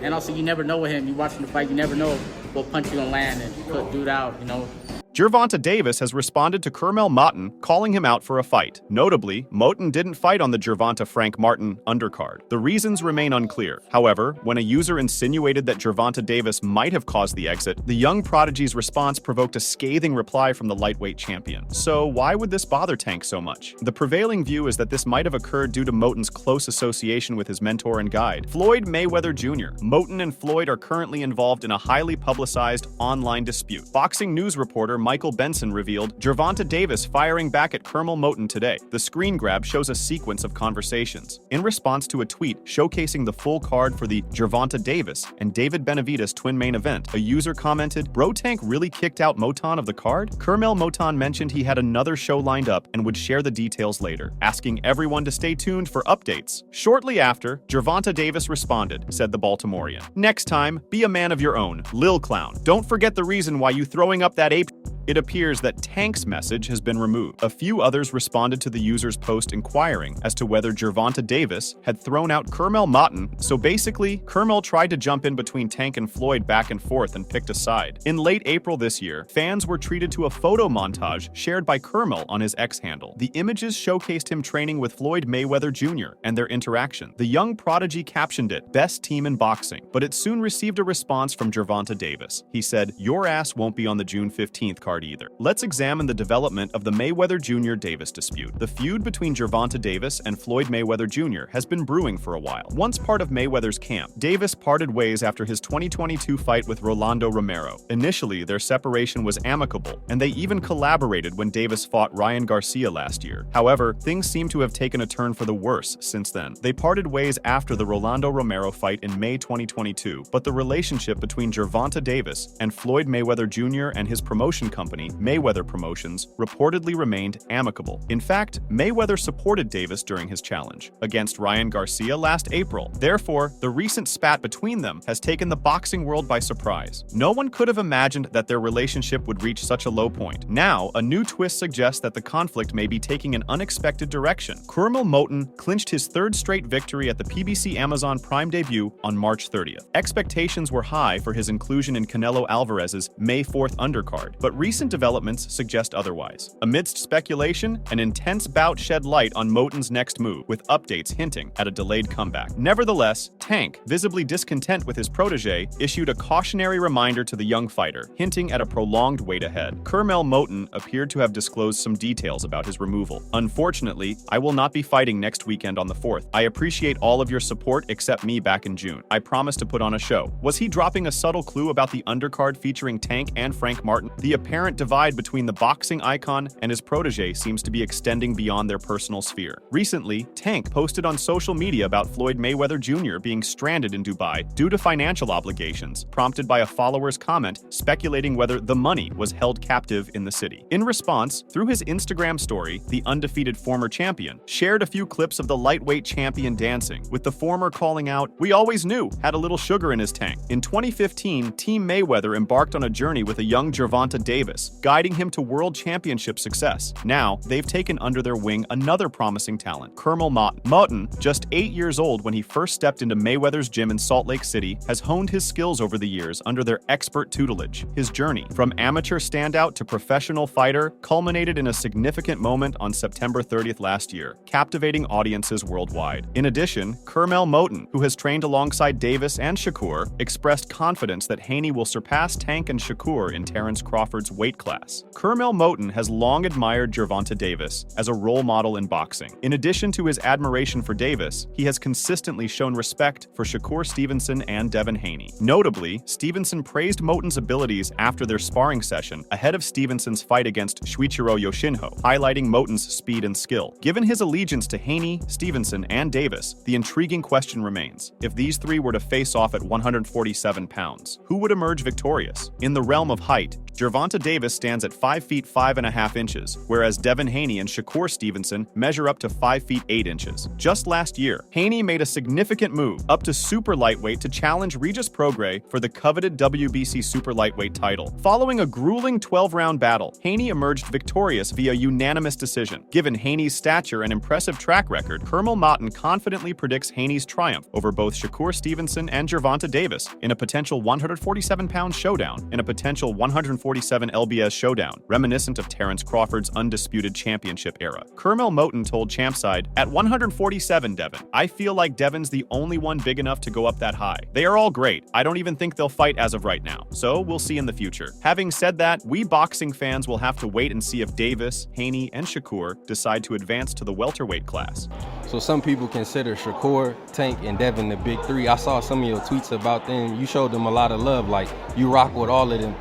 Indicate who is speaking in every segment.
Speaker 1: And also, you never know with him. You watching the fight, you never know what punch you're gonna land and put dude out, you know.
Speaker 2: Gervonta Davis has responded to Curmel Moton, calling him out for a fight. Notably, Moton didn't fight on the Gervonta Frank Martin undercard. The reasons remain unclear. However, when a user insinuated that Gervonta Davis might have caused the exit, the young Prodigy's response provoked a scathing reply from the lightweight champion. So why would this bother Tank so much? The prevailing view is that this might have occurred due to Moton's close association with his mentor and guide, Floyd Mayweather Jr. Moton and Floyd are currently involved in a highly publicized online dispute. Boxing news reporter Michael Benson revealed Gervonta Davis firing back at Curmel Moton today. The screen grab shows a sequence of conversations. In response to a tweet showcasing the full card for the Gervonta Davis and David Benavidez twin main event, a user commented, "Bro Tank really kicked out Moton of the card?" Curmel Moton mentioned he had another show lined up and would share the details later, asking everyone to stay tuned for updates. Shortly after, Gervonta Davis responded, said the Baltimorean. "Next time, be a man of your own, Lil Clown. Don't forget the reason why you throwing up that ape." It appears that Tank's message has been removed. A few others responded to the user's post inquiring as to whether Gervonta Davis had thrown out Curmel Moton. So basically, Curmel tried to jump in between Tank and Floyd back and forth and picked a side. In late April this year, fans were treated to a photo montage shared by Curmel on his X handle. The images showcased him training with Floyd Mayweather Jr. and their interaction. The young Prodigy captioned it, "Best team in boxing," but it soon received a response from Gervonta Davis. He said, "Your ass won't be on the June 15th card either." Let's examine the development of the Mayweather Jr. Davis dispute. The feud between Gervonta Davis and Floyd Mayweather Jr. has been brewing for a while. Once part of Mayweather's camp, Davis parted ways after his 2022 fight with Rolando Romero. Initially, their separation was amicable, and they even collaborated when Davis fought Ryan Garcia last year. However, things seem to have taken a turn for the worse since then. They parted ways after the Rolando Romero fight in May 2022, but the relationship between Gervonta Davis and Floyd Mayweather Jr. and his promotion company, Mayweather Promotions, reportedly remained amicable. In fact, Mayweather supported Davis during his challenge against Ryan Garcia last April. Therefore, the recent spat between them has taken the boxing world by surprise. No one could have imagined that their relationship would reach such a low point. Now, a new twist suggests that the conflict may be taking an unexpected direction. Curmel Moton clinched his third straight victory at the PBC Amazon Prime debut on March 30th. Expectations were high for his inclusion in Canelo Alvarez's May 4th undercard, but recent developments suggest otherwise. Amidst speculation, an intense bout shed light on Moton's next move, with updates hinting at a delayed comeback. Nevertheless, Tank, visibly discontent with his protege, issued a cautionary reminder to the young fighter, hinting at a prolonged wait ahead. Curmel Moton appeared to have disclosed some details about his removal. "Unfortunately, I will not be fighting next weekend on the 4th. I appreciate all of your support except me back in June. I promise to put on a show." Was he dropping a subtle clue about the undercard featuring Tank and Frank Martin? The apparent divide between the boxing icon and his protege seems to be extending beyond their personal sphere. Recently, Tank posted on social media about Floyd Mayweather Jr. being stranded in Dubai due to financial obligations, prompted by a follower's comment speculating whether the money was held captive in the city. In response, through his Instagram story, the undefeated former champion shared a few clips of the lightweight champion dancing, with the former calling out, "We always knew, had a little sugar in his tank." In 2015, Team Mayweather embarked on a journey with a young Gervonta Davis, guiding him to world championship success. Now, they've taken under their wing another promising talent, Curmel Moton. Moton, just 8 years old when he first stepped into Mayweather's gym in Salt Lake City, has honed his skills over the years under their expert tutelage. His journey, from amateur standout to professional fighter, culminated in a significant moment on September 30th last year, captivating audiences worldwide. In addition, Curmel Moton, who has trained alongside Davis and Shakur, expressed confidence that Haney will surpass Tank and Shakur in Terence Crawford's weight class. Curmel Moton has long admired Gervonta Davis as a role model in boxing. In addition to his admiration for Davis, he has consistently shown respect for Shakur Stevenson and Devin Haney. Notably, Stevenson praised Moton's abilities after their sparring session ahead of Stevenson's fight against Shuichiro Yoshinho, highlighting Moton's speed and skill. Given his allegiance to Haney, Stevenson, and Davis, the intriguing question remains: if these three were to face off at 147 pounds, who would emerge victorious? In the realm of height, Gervonta Davis stands at 5 feet 5.5 inches, whereas Devin Haney and Shakur Stevenson measure up to 5 feet 8 inches. Just last year, Haney made a significant move up to super lightweight to challenge Regis Prograis for the coveted WBC super lightweight title. Following a grueling 12-round battle, Haney emerged victorious via unanimous decision. Given Haney's stature and impressive track record, Curmel Moton confidently predicts Haney's triumph over both Shakur Stevenson and Gervonta Davis in a potential 147-pound showdown and a potential 147 lbs showdown, reminiscent of Terence Crawford's undisputed championship era. Curmel Moton told Champside, "At 147, Devin, I feel like Devin's the only one big enough to go up that high. They are all great. I don't even think they'll fight as of right now, so we'll see in the future." Having said that, we boxing fans will have to wait and see if Davis, Haney, and Shakur decide to advance to the welterweight class.
Speaker 3: So some people consider Shakur, Tank, and Devin the big three. I saw some of your tweets about them. You showed them a lot of love, like you rock with all of them.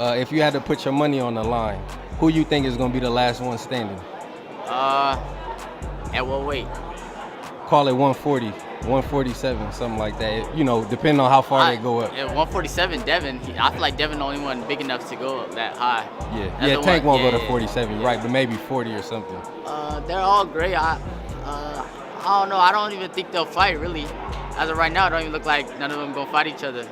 Speaker 3: If you had to put your money on the line, who you think is going to be the last one standing?
Speaker 1: At what weight?
Speaker 3: Call it 140, 147, something like that. You know, depending on how far they go up.
Speaker 1: At 147, Devin, I feel like Devin the only one big enough to go up that high.
Speaker 3: Yeah, Tank won't go to 47, right, but maybe 40 or something.
Speaker 1: They're all great. I don't know. I don't even think they'll fight, really. As of right now, it don't even look like none of them gonna fight each other.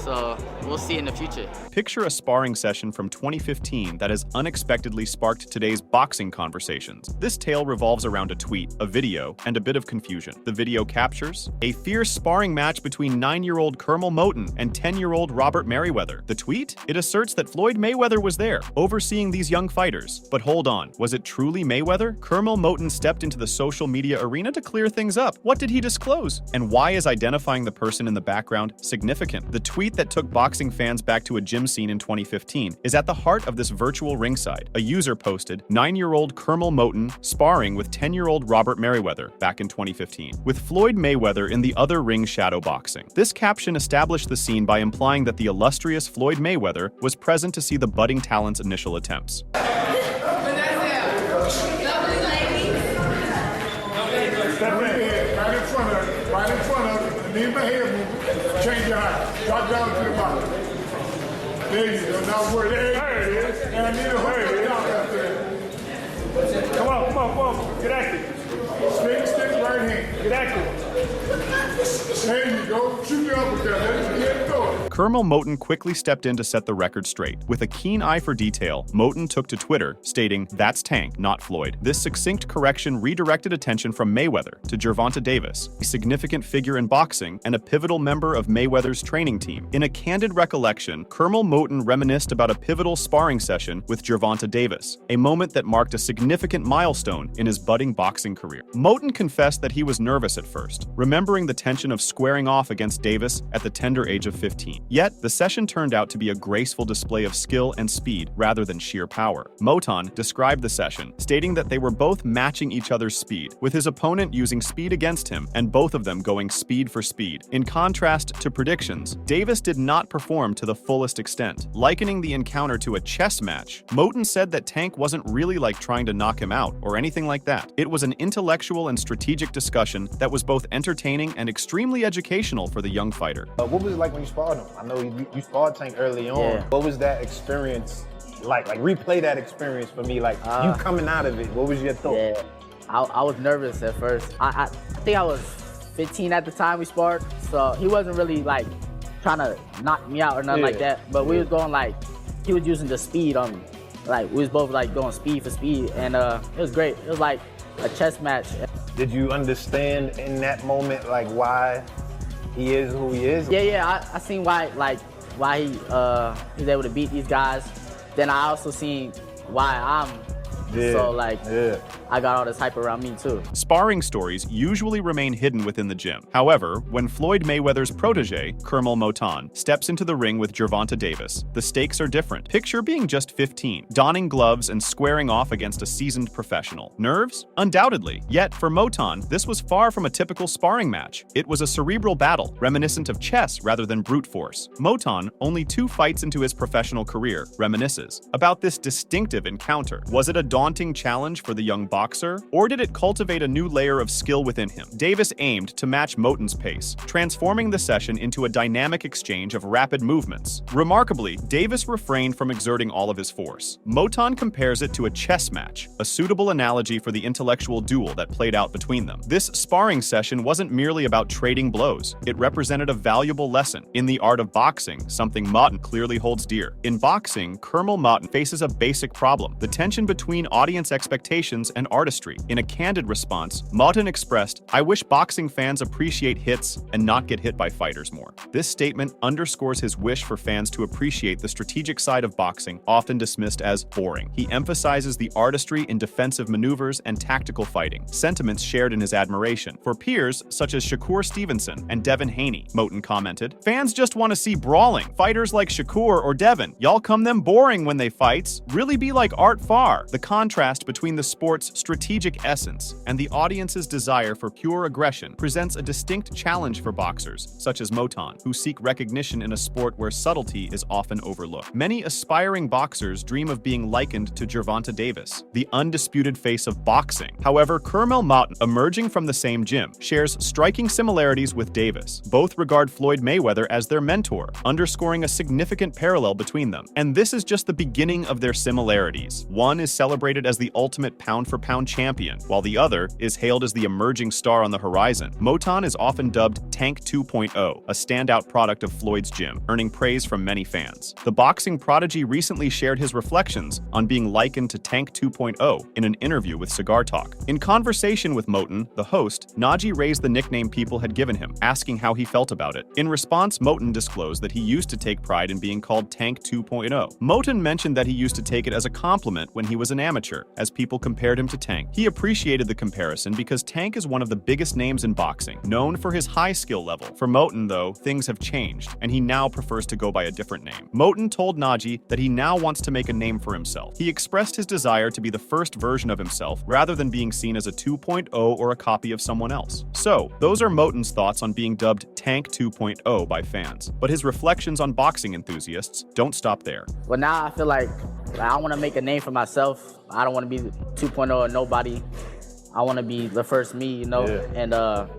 Speaker 1: So we'll see in the future.
Speaker 2: Picture a sparring session from 2015 that has unexpectedly sparked today's boxing conversations. This tale revolves around a tweet, a video, and a bit of confusion. The video captures a fierce sparring match between 9-year-old Curmel Moton and 10-year-old Robert Mayweather. The tweet? It asserts that Floyd Mayweather was there, overseeing these young fighters. But hold on, was it truly Mayweather? Curmel Moton stepped into the social media arena to clear things up. What did he disclose? And why is identifying the person in the background significant? The tweet that took boxing fans back to a gym scene in 2015 is at the heart of this virtual ringside. A user posted, 9-year-old Curmel Moton sparring with 10-year-old Robert Mayweather back in 2015, with Floyd Mayweather in the other ring shadow boxing. This caption established the scene by implying that the illustrious Floyd Mayweather was present to see the budding talent's initial attempts.
Speaker 4: Step right in front of it, leave my head moving, change your height, drop down to the bottom. There you go, now where there it is, and I need a hook down after that. Come on, get active. Stick right hand. Get active. There you go, shoot your uppercut, let it get going.
Speaker 2: Curmel Moton quickly stepped in to set the record straight. With a keen eye for detail, Moton took to Twitter, stating, "That's Tank, not Floyd." This succinct correction redirected attention from Mayweather to Gervonta Davis, a significant figure in boxing and a pivotal member of Mayweather's training team. In a candid recollection, Curmel Moton reminisced about a pivotal sparring session with Gervonta Davis, a moment that marked a significant milestone in his budding boxing career. Moton confessed that he was nervous at first, remembering the tension of squaring off against Davis at the tender age of 15. Yet, the session turned out to be a graceful display of skill and speed rather than sheer power. Moton described the session, stating that they were both matching each other's speed, with his opponent using speed against him and both of them going speed for speed. In contrast to predictions, Davis did not perform to the fullest extent. Likening the encounter to a chess match, Moton said that Tank wasn't really like trying to knock him out or anything like that. It was an intellectual and strategic discussion that was both entertaining and extremely educational for the young fighter.
Speaker 5: What was it like when you sparred him? I know you sparred Tank early on.
Speaker 1: Yeah.
Speaker 5: What was that experience like? Like, replay that experience for me. Like, you coming out of it, what was your thought?
Speaker 1: Yeah, I was nervous at first. I think I was 15 at the time we sparred, so he wasn't really like trying to knock me out or nothing like that. But we was going like, he was using the speed on me. Like, we was both like going speed for speed, and it was great. It was like a chess match.
Speaker 5: Did you understand in that moment like why he is who he is?
Speaker 1: Yeah, I seen why he's able to beat these guys. Then I also seen why I'm so I got all this hype around me too.
Speaker 2: Sparring stories usually remain hidden within the gym. However, when Floyd Mayweather's protege, Curmel Moton, steps into the ring with Gervonta Davis, the stakes are different. Picture being just 15, donning gloves and squaring off against a seasoned professional. Nerves? Undoubtedly. Yet, for Moton, this was far from a typical sparring match. It was a cerebral battle, reminiscent of chess rather than brute force. Moton, only 2 fights into his professional career, reminisces about this distinctive encounter. Was it a daunting challenge for the young boxer, or did it cultivate a new layer of skill within him? Davis aimed to match Moton's pace, transforming the session into a dynamic exchange of rapid movements. Remarkably, Davis refrained from exerting all of his force. Moton compares it to a chess match, a suitable analogy for the intellectual duel that played out between them. This sparring session wasn't merely about trading blows. It represented a valuable lesson in the art of boxing, something Moton clearly holds dear. In boxing, Curmel Moton faces a basic problem: the tension between audience expectations and artistry. In a candid response, Moton expressed, "I wish boxing fans appreciate hits and not get hit by fighters more." This statement underscores his wish for fans to appreciate the strategic side of boxing, often dismissed as boring. He emphasizes the artistry in defensive maneuvers and tactical fighting, sentiments shared in his admiration. For peers such as Shakur Stevenson and Devin Haney, Moton commented, "Fans just want to see brawling. Fighters like Shakur or Devin, y'all come them boring when they fights. Really be like Art Farr." The contrast between the sport's strategic essence and the audience's desire for pure aggression presents a distinct challenge for boxers, such as Moton, who seek recognition in a sport where subtlety is often overlooked. Many aspiring boxers dream of being likened to Gervonta Davis, the undisputed face of boxing. However, Curmel Moton, emerging from the same gym, shares striking similarities with Davis. Both regard Floyd Mayweather as their mentor, underscoring a significant parallel between them. And this is just the beginning of their similarities. One is celebrated as the ultimate pound-for-pound champion, while the other is hailed as the emerging star on the horizon. Moton is often dubbed Tank 2.0, a standout product of Floyd's gym, earning praise from many fans. The boxing prodigy recently shared his reflections on being likened to Tank 2.0 in an interview with Cigar Talk. In conversation with Moton, the host, Najee raised the nickname people had given him, asking how he felt about it. In response, Moton disclosed that he used to take pride in being called Tank 2.0. Moton mentioned that he used to take it as a compliment when he was an amateur, as people compared him to Tank. He appreciated the comparison because Tank is one of the biggest names in boxing, known for his high skill level. For Moton, though, things have changed, and he now prefers to go by a different name. Moton told Najee that he now wants to make a name for himself. He expressed his desire to be the first version of himself, rather than being seen as a 2.0 or a copy of someone else. So, those are Moton's thoughts on being dubbed Tank 2.0 by fans. But his reflections on boxing enthusiasts don't stop there.
Speaker 1: Well, now I feel like I want to make a name for myself. I don't want to be 2.0 or nobody. I want to be the first me, you know, and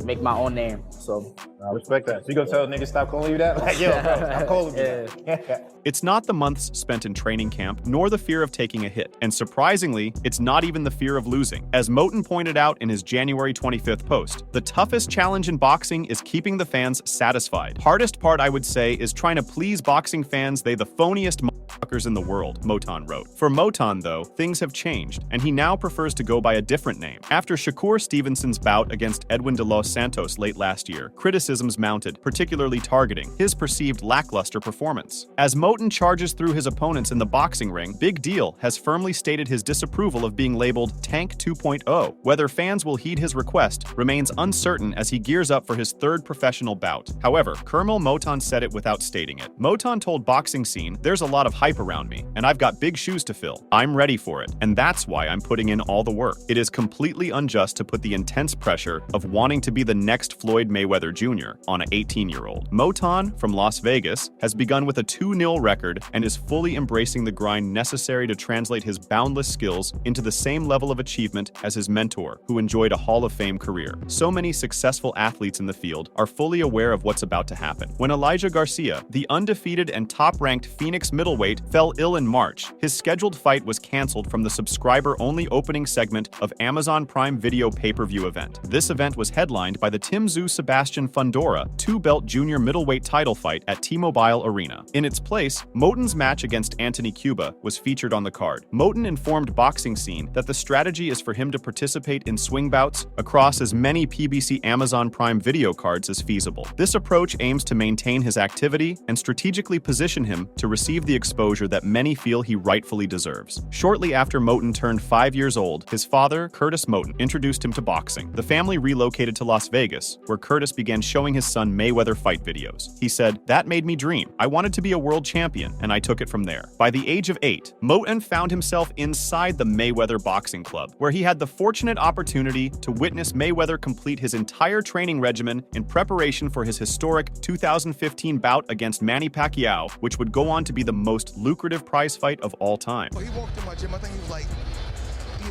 Speaker 1: make my own name. So
Speaker 5: I respect that. So you gonna tell niggas stop calling you that? Like, yo, bro, stop calling me that.
Speaker 2: It's not the months spent in training camp, nor the fear of taking a hit. And surprisingly, it's not even the fear of losing. As Moton pointed out in his January 25th post, the toughest challenge in boxing is keeping the fans satisfied. Hardest part, I would say, is trying to please boxing fans. They the phoniest motherfuckers in the world, Moton wrote. For Moton, though, things have changed, and he now prefers to go by a different name. After Shakur Stevenson's bout against Edwin de los Santos late last year, criticisms mounted, particularly targeting his perceived lackluster performance. As Moton charges through his opponents in the boxing ring, Big Deal has firmly stated his disapproval of being labeled Tank 2.0. Whether fans will heed his request remains uncertain as he gears up for his third professional bout. However, Curmel Moton said it without stating it. Moton told Boxing Scene, "There's a lot of hype around me, and I've got big shoes to fill. I'm ready for it, and that's why I'm putting in all the work. It is completely unjust to put the intense pressure of wanting to be the next Floyd Mayweather Jr. on an 18-year-old. Moton, from Las Vegas, has begun with a 2-0 record and is fully embracing the grind necessary to translate his boundless skills into the same level of achievement as his mentor, who enjoyed a Hall of Fame career. So many successful athletes in the field are fully aware of what's about to happen. When Elijah Garcia, the undefeated and top-ranked Phoenix middleweight, fell ill in March, his scheduled fight was canceled from the subscriber-only opening segment of Amazon Prime Video pay-per-view event. This event was headlined by the Tim Tszyu Sebastian Fundora 2-belt junior middleweight title fight at T-Mobile Arena. In its place, Moton's match against Anthony Cuba was featured on the card. Moton informed Boxing Scene that the strategy is for him to participate in swing bouts across as many PBC Amazon Prime Video cards as feasible. This approach aims to maintain his activity and strategically position him to receive the exposure that many feel he rightfully deserves. Shortly after Moton turned 5 years old, his father, Curtis Moton, introduced him to boxing. The family relocated to Las Vegas, where Curtis began showing his son Mayweather fight videos. He said, "That made me dream. I wanted to be a world champion, and I took it from there." By the age of 8, Moton found himself inside the Mayweather Boxing Club, where he had the fortunate opportunity to witness Mayweather complete his entire training regimen in preparation for his historic 2015 bout against Manny Pacquiao, which would go on to be the most lucrative prize fight of all time.
Speaker 6: He walked in my gym, I think he was like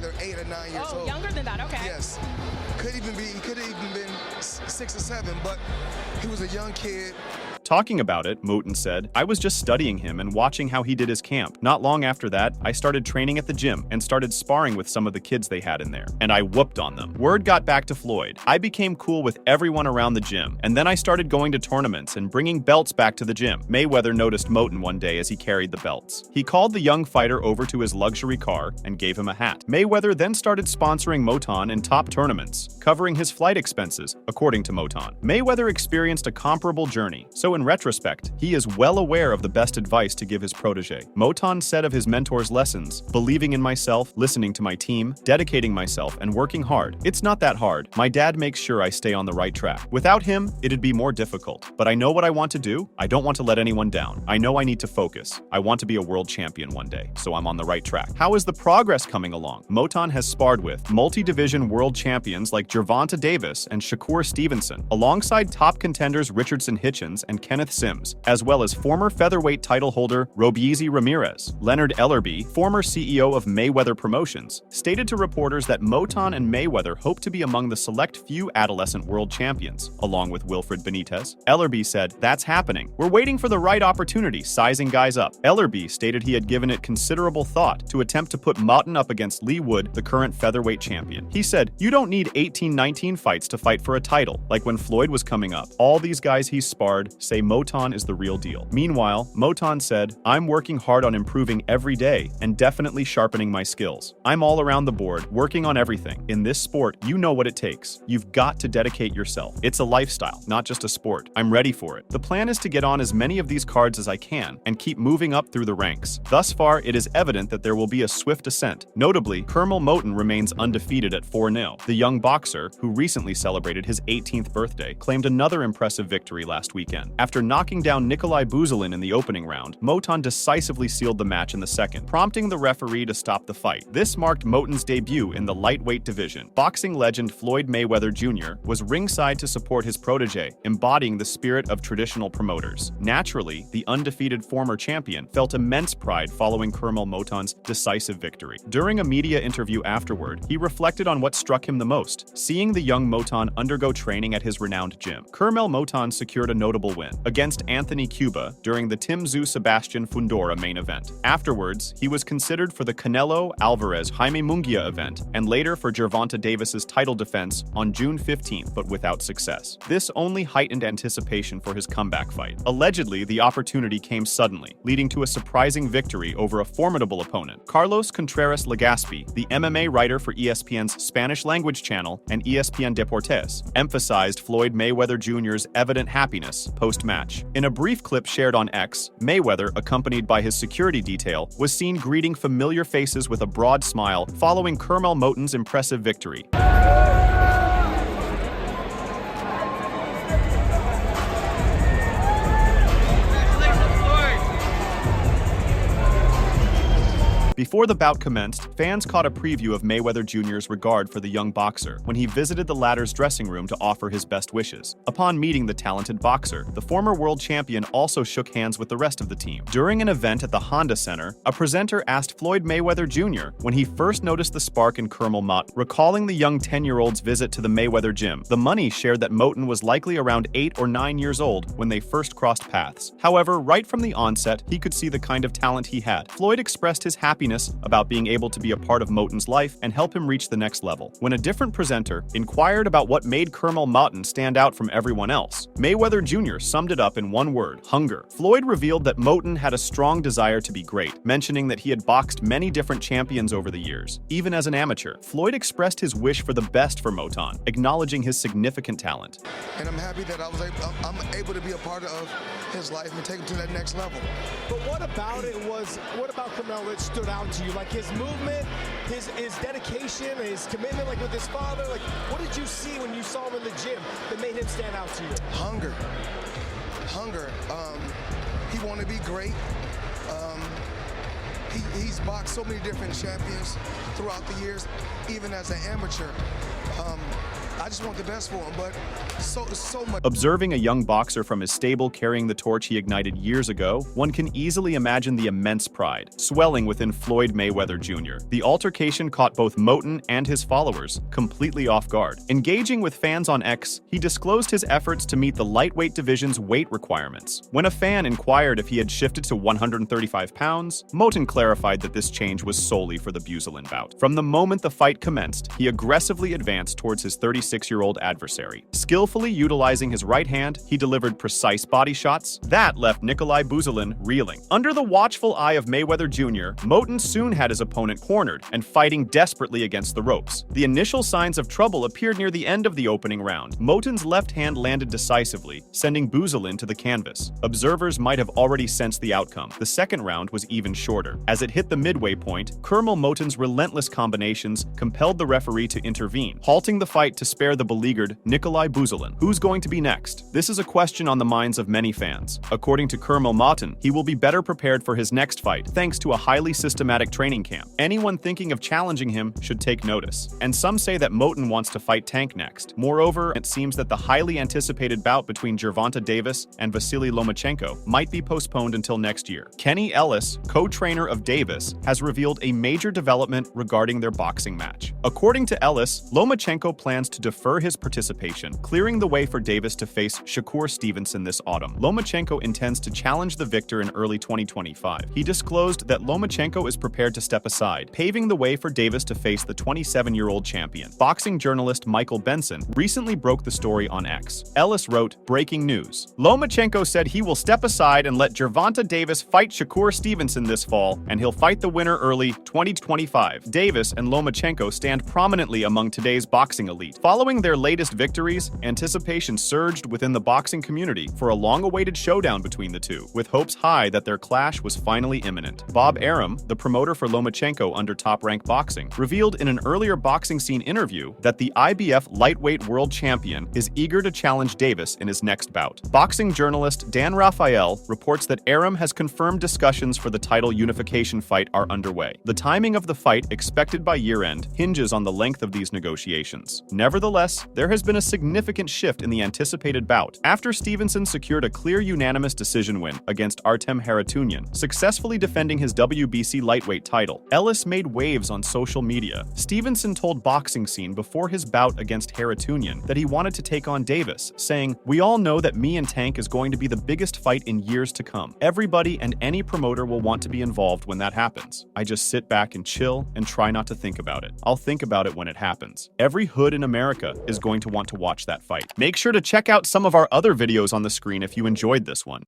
Speaker 6: either 8 or 9 years old.
Speaker 7: Younger than that, okay.
Speaker 6: Yes. He could have even been 6 or 7, but he was a young kid.
Speaker 2: Talking about it, Moton said, "I was just studying him and watching how he did his camp. Not long after that, I started training at the gym and started sparring with some of the kids they had in there, and I whooped on them. Word got back to Floyd. I became cool with everyone around the gym, and then I started going to tournaments and bringing belts back to the gym." Mayweather noticed Moton one day as he carried the belts. He called the young fighter over to his luxury car and gave him a hat. Mayweather then started sponsoring Moton in top tournaments, covering his flight expenses, according to Moton. Mayweather experienced a comparable journey, so in retrospect, he is well aware of the best advice to give his protege. Moton said of his mentor's lessons, "Believing in myself, listening to my team, dedicating myself, and working hard. It's not that hard. My dad makes sure I stay on the right track. Without him, it'd be more difficult. But I know what I want to do. I don't want to let anyone down. I know I need to focus. I want to be a world champion one day, so I'm on the right track." How is the progress coming along? Moton has sparred with multi-division world champions like Gervonta Davis and Shakur Stevenson, alongside top contenders Richardson Hitchens and Kenneth Sims, as well as former featherweight title holder Robeisy Ramirez. Leonard Ellerbe, former CEO of Mayweather Promotions, stated to reporters that Moton and Mayweather hope to be among the select few adolescent world champions, along with Wilfred Benitez. Ellerbe said, "That's happening. We're waiting for the right opportunity, sizing guys up." Ellerbe stated he had given it considerable thought to attempt to put Moton up against Lee Wood, the current featherweight champion. He said, "You don't need 18-19 fights to fight for a title, like when Floyd was coming up. All these guys he's sparred say Moton is the real deal." Meanwhile, Moton said, "I'm working hard on improving every day and definitely sharpening my skills. I'm all around the board, working on everything. In this sport, you know what it takes. You've got to dedicate yourself. It's a lifestyle, not just a sport. I'm ready for it. The plan is to get on as many of these cards as I can and keep moving up through the ranks. Thus far, it is evident that there will be a swift ascent." Notably, Curmel Moton remains undefeated at 4-0. The young boxer, who recently celebrated his 18th birthday, claimed another impressive victory last weekend. After knocking down Nikolai Buzilin in the opening round, Moton decisively sealed the match in the second, prompting the referee to stop the fight. This marked Moton's debut in the lightweight division. Boxing legend Floyd Mayweather Jr. was ringside to support his protege, embodying the spirit of traditional promoters. Naturally, the undefeated former champion felt immense pride following Curmel Moton's decisive victory. During a media interview afterward, he reflected on what struck him the most, seeing the young Moton undergo training at his renowned gym. Curmel Moton secured a notable win against Anthony Cuba during the Tim Tszyu Sebastian Fundora main event. Afterwards, he was considered for the Canelo Alvarez-Jaime Munguia event and later for Gervonta Davis's title defense on June 15th, but without success. This only heightened anticipation for his comeback fight. Allegedly, the opportunity came suddenly, leading to a surprising victory over a formidable opponent. Carlos Contreras Legaspi, the MMA writer for ESPN's Spanish-language channel and ESPN Deportes, emphasized Floyd Mayweather Jr.'s evident happiness post-match. In a brief clip shared on X, Mayweather, accompanied by his security detail, was seen greeting familiar faces with a broad smile following Curmel Moton's impressive victory. Before the bout commenced, fans caught a preview of Mayweather Jr.'s regard for the young boxer when he visited the latter's dressing room to offer his best wishes. Upon meeting the talented boxer, the former world champion also shook hands with the rest of the team. During an event at the Honda Center, a presenter asked Floyd Mayweather Jr. when he first noticed the spark in Curmel Moton, recalling the young 10-year-old's visit to the Mayweather gym. The Money shared that Moton was likely around 8 or 9 years old when they first crossed paths. However, right from the onset, he could see the kind of talent he had. Floyd expressed his happiness about being able to be a part of Moton's life and help him reach the next level. When a different presenter inquired about what made Curmel Moton stand out from everyone else, Mayweather Jr. summed it up in one word: hunger. Floyd revealed that Moton had a strong desire to be great, mentioning that he had boxed many different champions over the years, even as an amateur. Floyd expressed his wish for the best for Moton, acknowledging his significant talent.
Speaker 6: And I'm happy that I'm able to be a part of his life and take him to that next level.
Speaker 8: But what about Curmel that stood out to you? Like his movement, his dedication, his commitment, like with his father, like what did you see when you saw him in the gym that made him stand out to you?
Speaker 6: Hunger. He wanted to be great. He's boxed so many different champions throughout the years, even as an amateur. I just want the best for him, but so much.
Speaker 2: Observing a young boxer from his stable carrying the torch he ignited years ago, one can easily imagine the immense pride swelling within Floyd Mayweather Jr. The altercation caught both Moton and his followers completely off guard. Engaging with fans on X, he disclosed his efforts to meet the lightweight division's weight requirements. When a fan inquired if he had shifted to 135 pounds, Moton clarified that this change was solely for the Buzolin bout. From the moment the fight commenced, he aggressively advanced towards his 36-year-old adversary. Skillfully utilizing his right hand, he delivered precise body shots that left Nikolai Buzolin reeling. Under the watchful eye of Mayweather Jr., Moton soon had his opponent cornered and fighting desperately against the ropes. The initial signs of trouble appeared near the end of the opening round. Moton's left hand landed decisively, sending Buzolin to the canvas. Observers might have already sensed the outcome. The second round was even shorter. As it hit the midway point, Curmel Moton's relentless combinations compelled the referee to intervene, halting the fight to spare the beleaguered Nikolai Buzolin. Who's going to be next? This is a question on the minds of many fans. According to Curmel Moton, he will be better prepared for his next fight thanks to a highly systematic training camp. Anyone thinking of challenging him should take notice. And some say that Moton wants to fight Tank next. Moreover, it seems that the highly anticipated bout between Gervonta Davis and Vasily Lomachenko might be postponed until next year. Kenny Ellis, co-trainer of Davis, has revealed a major development regarding their boxing match. According to Ellis, Lomachenko plans to defer his participation, clearing the way for Davis to face Shakur Stevenson this autumn. Lomachenko intends to challenge the victor in early 2025. He disclosed that Lomachenko is prepared to step aside, paving the way for Davis to face the 27-year-old champion. Boxing journalist Michael Benson recently broke the story on X. Ellis wrote, "Breaking news. Lomachenko said he will step aside and let Gervonta Davis fight Shakur Stevenson this fall, and he'll fight the winner early 2025. Davis and Lomachenko stand prominently among today's boxing elite. Following their latest victories, anticipation surged within the boxing community for a long-awaited showdown between the two, with hopes high that their clash was finally imminent." Bob Arum, the promoter for Lomachenko under Top Rank Boxing, revealed in an earlier Boxing Scene interview that the IBF lightweight world champion is eager to challenge Davis in his next bout. Boxing journalist Dan Raphael reports that Arum has confirmed discussions for the title unification fight are underway. The timing of the fight, expected by year-end, hinges on the length of these negotiations. Nevertheless, there has been a significant shift in the anticipated bout. After Stevenson secured a clear unanimous decision win against Artem Harutyunyan, successfully defending his WBC lightweight title, Ellis made waves on social media. Stevenson told Boxing Scene before his bout against Harutyunyan that he wanted to take on Davis, saying, "We all know that me and Tank is going to be the biggest fight in years to come. Everybody and any promoter will want to be involved when that happens. I just sit back and chill and try not to think about it. I'll think about it when it happens. Every hood in America is going to want to watch that fight." Make sure to check out some of our other videos on the screen if you enjoyed this one.